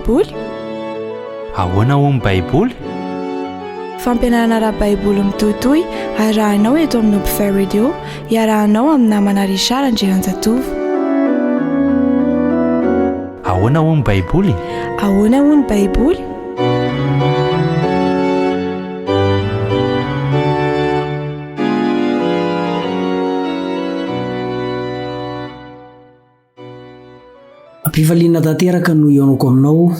baiboly? Ahoana ho ny baiboly? Fampianarana ara-baiboly mitohitohy arahanao eto amin'ny Open Radio, iarahanao amin'ny namana Richard Andrianjatovo. Ahoana ho ny baiboly? Ahoana ho ny baiboly? Ampifaliana tanteraka no ionako aminao,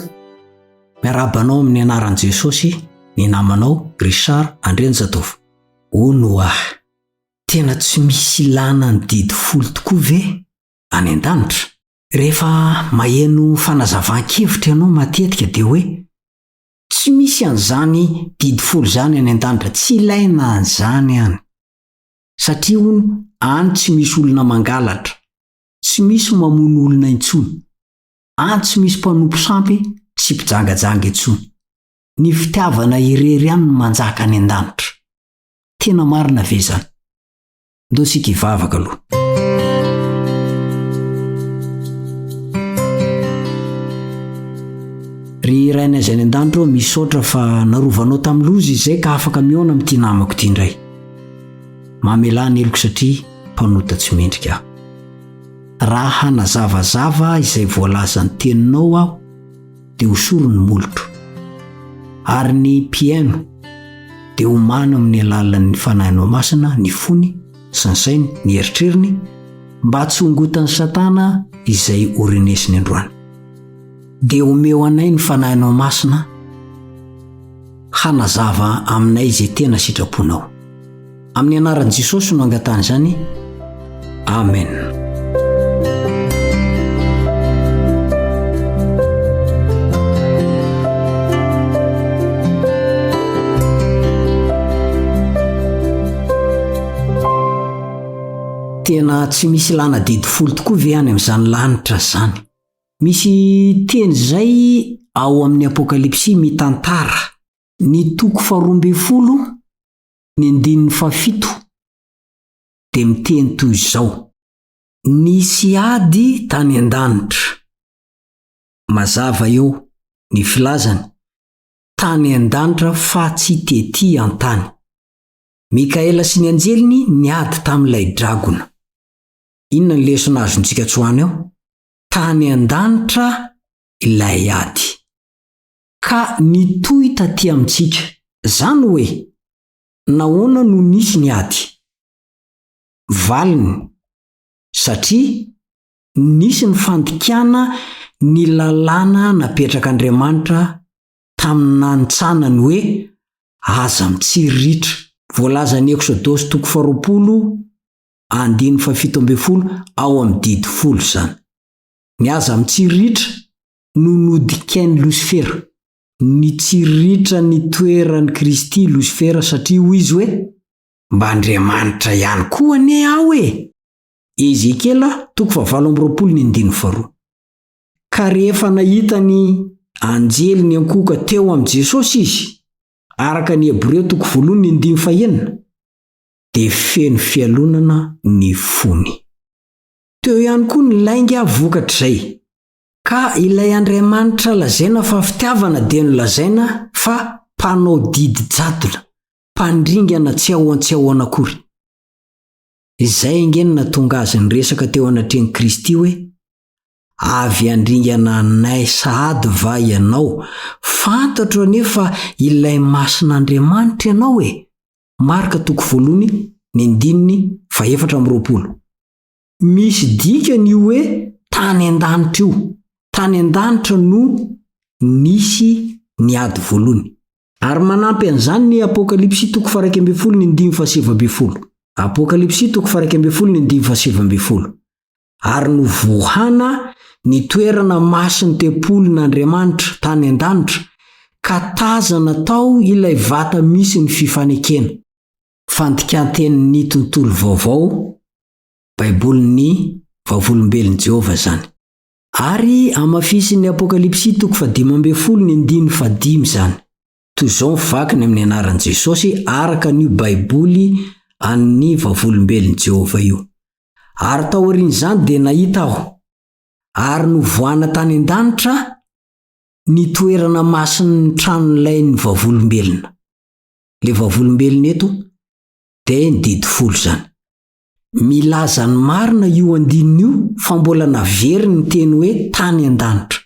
miarabanao amin'ny anaran'i Jesosy, ny namanao Richard Andrianjatovo. Ono tena tsy misy ilana ny didy folo tokoa ve any an-danitra? Rehefa maheno fanazavan-kevitra ianao matetika dia hoe tsy misy an'izany didy folo zany any an-danitra, tsy ilaina an'izany any. Satria ono any tsy misy olona mangalatra, tsy misy mamono olona intsony, any tsy misy mpanompo sampy, tsy mpijangajanga intsony. Ny fitiavana irery ihany no manjaka any an-danitra. Tena marina ve zany? Ndao sika hivavaka aloha. Ry raina izay any an-danitra misaotra fa narovanao tamin'ny loza izay ka afaka miona amin'ity namako ity indray. Mamelana eloko satria mpanota tsy mendrika aho. Raha nazavazava izay voalaza ny teninao aho dia hosoro ny molotro, ary ny mpiaino dia homana amin'ny alalan'ny fanahinao masina ny fony sy ny sainy, ny eritreriny, mba tsy hongotan'ny Satana izay orenesiny androany. Dia omeo anay ny fanahinao masina hanazava aminay izay tena sitraponao. Amin'ny anaran'i Jesosy no angatany izany. Amen. Tena tsy misy lana didy folo tokoa ve any amin'izany lanitra zany? Misy teny zay ao amin'ny Apokalipsy mitantara ny toko 12, ny 17, dia miteny toy izao: nisy ady tany an-danitra. Mazava eo ny filazany: tany an-danitra fa tsy tety an-tany. Mikaela sy ny anjeliny niady tamin'ilay dragona. Inona ny lesona azontsika tsoana eo? Tany an-danitra ilay ady, ka nitohy taty amintsika. Zany hoe, nahoana no nisy ny ady? Valiny, satria nisy ny fandikana ny lalàna napetrak'Andriamanitra tamin'ny nanitsanany hoe aza mitsiriritra. Voalaza ny Eksodosy 20:17 ao amin'ny didy 10 zany. Ny aza mitsiriritra no nodikain'i Lusifera, nitsiriritra ny toeran'i Kristy Lusifera, satria hoy izy hoe mba Andriamanitra ihany koa ane aho e. Ezekela 20:22. Ka rehefa nahita ny anjely ny ankoka teo amin'ny Jesosy izy, araka ny Hebreo 10:9, dia feno fialonana ny fony. Teo ihany koa ny lainga vokatr'izay. Ka ilay Andriamanitra lazaina fa fitiavana dia nolazaina fa mpanao didy jadona, mpandringana tsy ahoan-tsy akory. Izay ingeny natonga azy ny resaka teo anatrehan'i Kristy hoe avy andringana anay sahady va ianao, fantatro anefa ilay masin'Andriamanitra ianao e. Marka 1:4. Misy dikany io hoe tany an-danitra io. Tany an-danitra no nisy ny ady voalohany. Ary manampy an'izany ny Apokalipsy 1:17. Apokalipsy 1:17. Ary novohana ny toerana masin'ny tempolin'Andriamanitra tany an-danitra, ka tazana tao ilay vata misy ny fifanekena. Fandikan-tenin'ny tontolo vaovao, baibolin'ny vavolombelon'i Jehova zany. Ary amafisin'ny Apokalipsy 15:5 zany. Toy izao mivakiny amin'ny anaran'i Jesosy araka ny baiboly an'ny vavolombelon'i Jehova io. Ary taorian'izany dia nahita aho, ary novohana tany an-danitra ny toerana masiny tranon'ilay ny vavolombelona. Le vavolombelona eto dia ny didy folo zany. Milaza ny marina io andinina io fa mbola naveriny ny teny hoe tany an-danitra.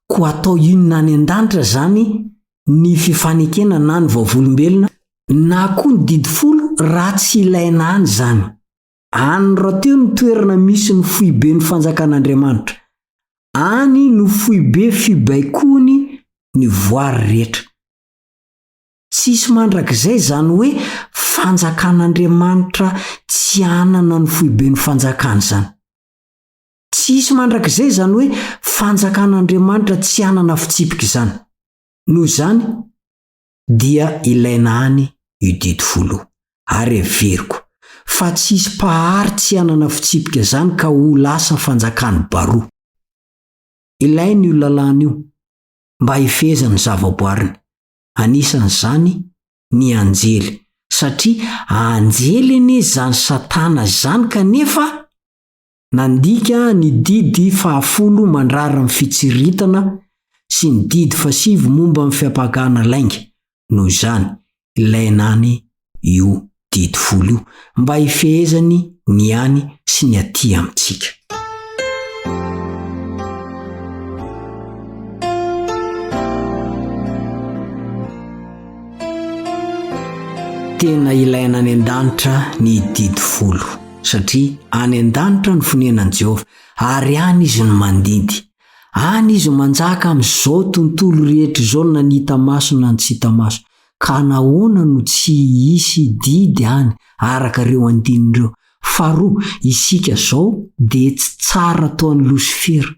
Ko atao inona any an-danitra zany ny fifanekena na ny vavolombelona na koa ny didy folo raha tsy ilaina any zany. Any raha teo ny toerana misy ny foibe ny fanjakan'Andriamanitra. Any no foibe fibaikony ny voary rehetra. Tsisy mandrakizay zany hoe fanjakan'Andriamanitra tsy anana ny foibe ny fanjakany zany. Tsisy mandrakizay zany hoe fanjakan'Andriamanitra tsy anana fitsipika zany. Noho zany dia ilaina any io didy folo. Ary everiko fa tsisy mpahary tsy anana fitsipika zany ka ho lasa fanjakany baroa. Ilaina io lalàna io mba hifehezana ny zavaboariny. Anisan'izany ny anjely, satria anjely anie zany Satana zany kanefa nandika ny didy 10 mandrara ny fitsiritana sy ny didy 7 momba ny fiapagana lainga. Noho zany ilaina any io didy folo io mba hifehezany ny any sy ny aty amintsika. Tena ilaina any an-danitra ny didy folo satria any an-danitra ny fonenan'i Jehova ary any izy no mandidy. Any izy manjaka amin'izao tontolo rehetra izao na ny hita maso na ny tsy hita maso. Ka nahoana no tsy hisy didy any araka ireo andinindreo. Faharoa, isika zao dia tsy tsara ataon'ny Losifera.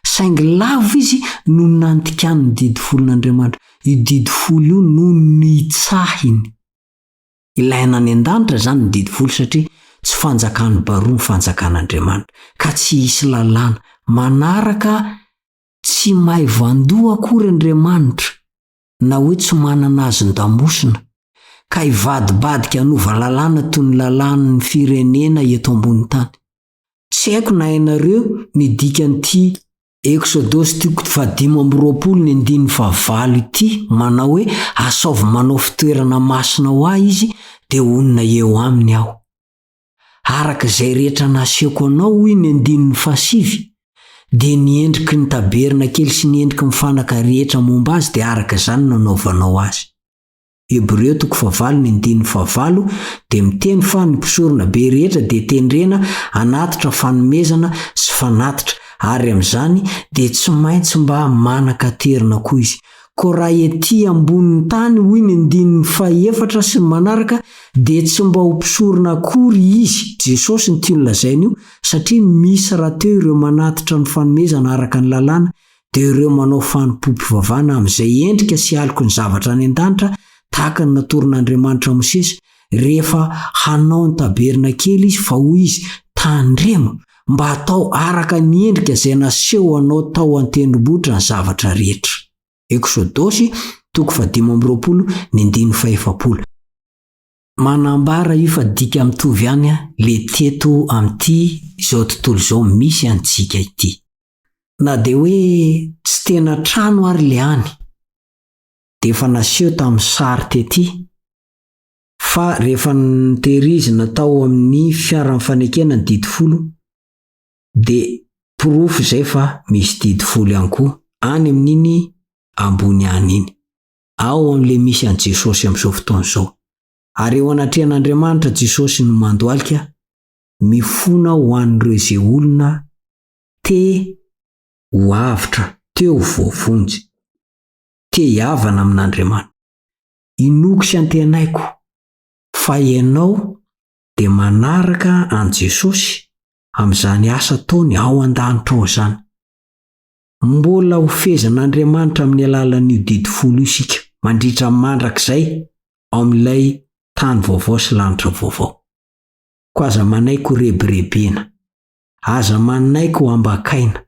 Saingy lavo izy no nantikany ny didy folon'Andriamanitra. Io didy folo io no nitsahiny. Ilaina any an-danitra zany ny didy folo satria tsy fanjakany baroa ny fanjakan'Andriamanitra. Ka tsy hisy lalàna manaraka tsy mahay vandoa akory Andriamanitra na hoe tsy manana azy ndamosina ka hivadibadika hanova lalàna toy ny lalàn'ny firenena eto ambony tany. Tsy haiko na hainareo ny dikan'ity Exodosy 15:20 ity manao hoe asaovy manao fitoerana masina ho ahy izy dia onona eo aminy aho. Araka izay rehetra nasehoko anao hoy ny 15 dia ny endriky ny taberna kely sy ny endriky mifanaka rehetra momba azy dia araka izany nanaovanao azy. Hebreo 4:15 dia miteny fa ny mpisorona be rehetra dia tendrena anatitra fanomezana sy fanatitra ary amin'izany dia tsy maintsy mba manakaterina koa izy. Ko raha ety ambonin'ny tany hoy ny 14 sy ny manaraka dia tsy mba ho mpisorona akory izy. Jesosy ny tiany lazainy io satria misy raha teo ireo manatitra ny fanomezana araka ny lalàna dia ireo manao fanompom-pivavahana amin'izay endrika sy aloko ny zavatra any an-danitra tahaka ny natoron'Andriamanitra Mosesy rehefa hanao ny taberna kely izy fa hoy izy tandremo mba atao araka ny endrika izay naseho anao tao an-tendrombohitra ny zavatra rehetra. Exodosy 15:20. Manambara io fa dika mitovy ihany le teto amin'ity izao tontolo izao misy antsika ity. Na dia hoe tsy tena trano ary le any dia efa naseho tamin'ny sary tety fa rehefa nitehirizina tao amin'ny fiara-mifanekena ny didy folo dia pirofo izay fa misy didy folo ihany koa any amin'iny ambony any iny. Ao amin'ile misy an'i Jesosy amin'izao fotoana izao. Ary eo anatrehan'Andriamanitra Jesosy no mandoalika mifona ho an'ireo izay olona te ho avitra, te ho voavonjy, te hiavana amin'Andriamanitra. Inoko sy antenaiko fa ianao dia manaraka an Jesosy amin'izany asa ataony ao an-danitra ao zany. Mbola ho fehezan'Andriamanitra amin'ny alalan'io didy folo isika mandritra mandrakizay ao amin'ilay tany vaovao sy lanitra vaovao. Ko aza manaiko rebirebena, aza manaiko ambakaina,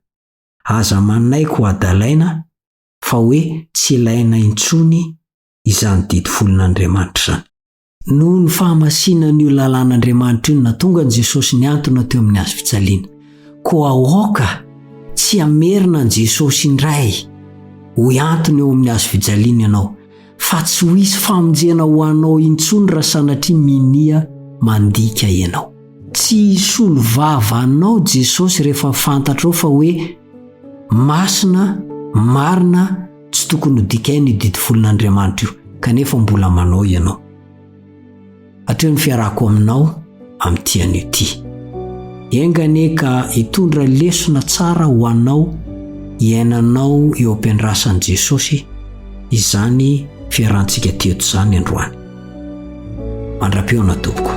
aza manaiko adalaina fa hoe tsy ilaina intsony izany didy folon'Andriamanitra zany. Noho ny fahamasinan'io lalàn'Andriamanitra io natonga an Jesosy niantona teo amin'ny hazo fijaliana. Ko aoka tsy hamerina an Jesosy indray ho antony eo amin'ny azo fijaliana ianao fa tsy ho isy famonjena ho anao intsony raha sanatria minia mandika ianao. Tsy isolo vava anao Jesosy rehefa fantatrao fa hoe masina marina tsy tokony ho dikainy io didy folon'Andriamanitra io, kanefa mbola manao ianao. Hatreo ny fiarako aminao amin'ity anio ity. Engane ka hitondra lesona tsara ho anao iainanao eo am-piandrasan'i Jesosy, izany fiarantsika teto izany androany. Mandra-peona tompoko.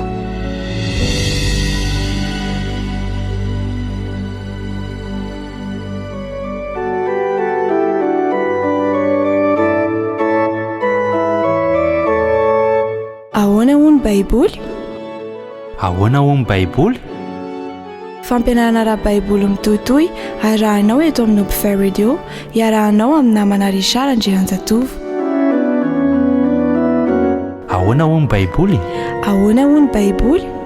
Ahoana hoy ny Baiboly? Ahoana hoy ny Baiboly? Fampianarana ara-Baiboly mitohitohy arahanao eto amin'ny Upfer Radio, iarahanao amin'ny namana Richard Andrianjatovo. Ahoana hoy ny Baiboly? Ahoana hoy ny Baiboly?